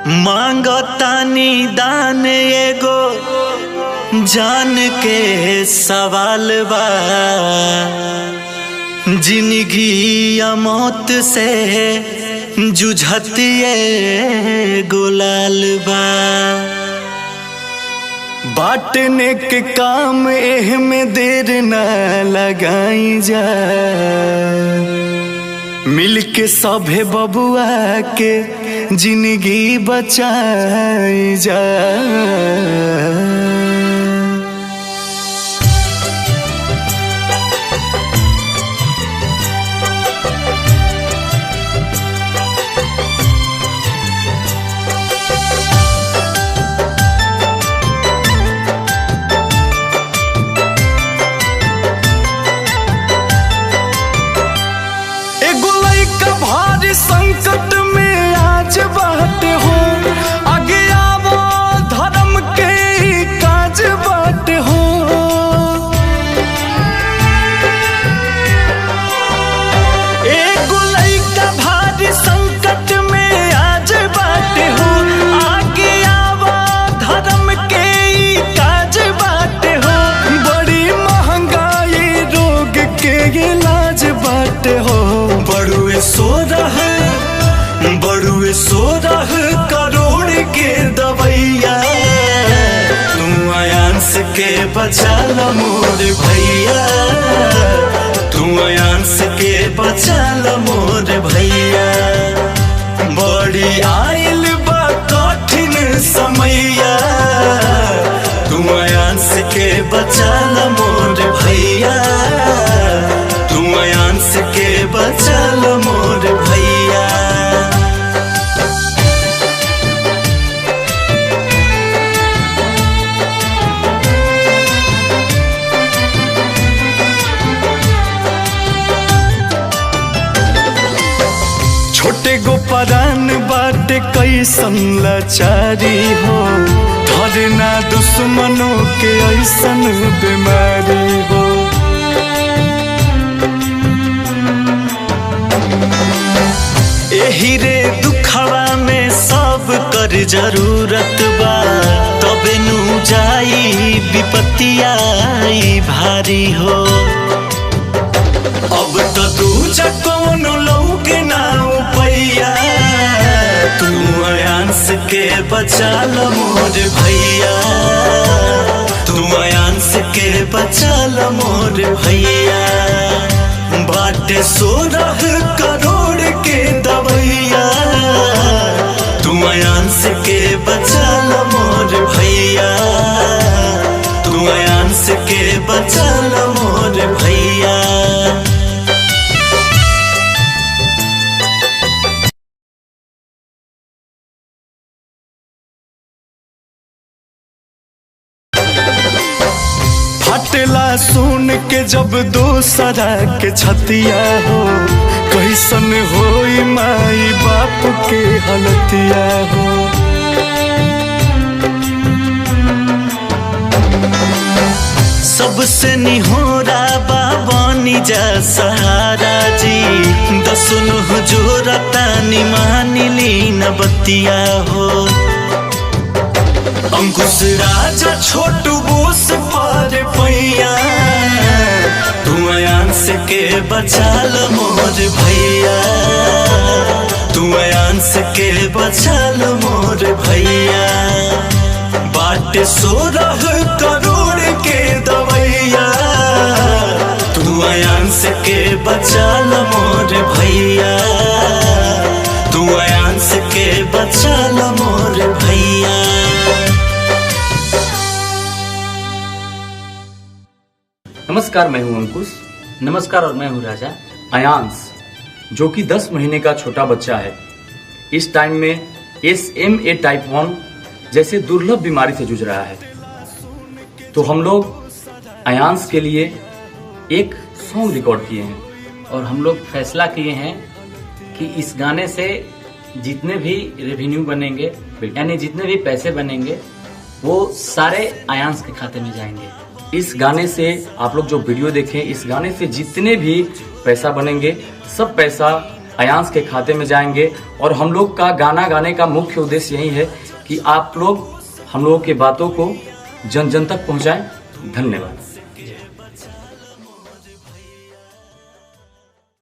मांगतानी दान एगो जान के सवाल बा, जिंदगी या मौत से जुझतिए गुलाल बा। बांटने के काम एह में देर न लगाई जा, मिलके सभे बबुआ के जिंदगी बचाई जा। संकट में आज बात हो, आगे आवो धर्म के काज बात हो। एगो लइका भारी संकट में आज बात हो, आगे आवो धर्म के काज बात हो। बड़ी महंगाई रोग के इलाज बात हो। बड़ुए सोरह करोड़ के दवैया, तू आयांस के बचा ल मोर भैया, तू आयांस के बचा ल मोर भैया। बड़ी आइल बा कठिन समैया, तू आयांस के बचा ल मोर भैया, तू आयांस के बचा ल मोर भैया। छोटे गो परान बाटे कैसन लाचारी हो, धरना दुश्मनों के ऐसन बीमारी हो। एही रे दुखवा में सब कर जरूरत बा, तबे नु जाई विपत्तिया भारी हो। अब तो दूजा कौन लौके ना उपैया, तू आयांस के बचा ल मोर भैया, तू आयांस के बचा ल मोर भैया। बाटे 16 करोड़ के दवैया, तू आयांस के बचा ल मोर भैया, तू आयांस के बचा ल मोर भैया। फटला सुन के जब दूसरा के छतिया हो, कैसन होई माई बाप के हलतिया हो। सबसे निहोरा बाबानी जा सहारा जी, दसुन जोरता निमानी लीन बतिया हो। अंकुश राजा छोटू बोस पर पैया, तू आयांस के बचा ल मोर भैया, तू आयांस के बचा ल मोर भैया। बाटे 16 करोड़ के दवैया, तू आयांस के बचा ल मोर भैया, तू आयांस के बचा ल मोर भैया। नमस्कार, मैं हूं अंकुश। नमस्कार, और मैं हूं राजा। आयांस जो कि 10 महीने का छोटा बच्चा है, इस टाइम में SMA टाइप 1 जैसे दुर्लभ बीमारी से जूझ रहा है। तो हम लोग आयांस के लिए एक सॉन्ग रिकॉर्ड किए हैं और हम लोग फैसला किए हैं कि इस गाने से जितने भी रेवेन्यू बनेंगे, यानी जितने भी पैसे बनेंगे, वो सारे आयांस के खाते में जाएंगे। इस गाने से आप लोग जो वीडियो देखें, इस गाने से जितने भी पैसा बनेंगे, सब पैसा आयांश के खाते में जाएंगे। और हम लोग का गाना गाने का मुख्य उद्देश्य यही है कि आप लोग हम लोगों की बातों को जन जन तक पहुंचाएं। धन्यवाद।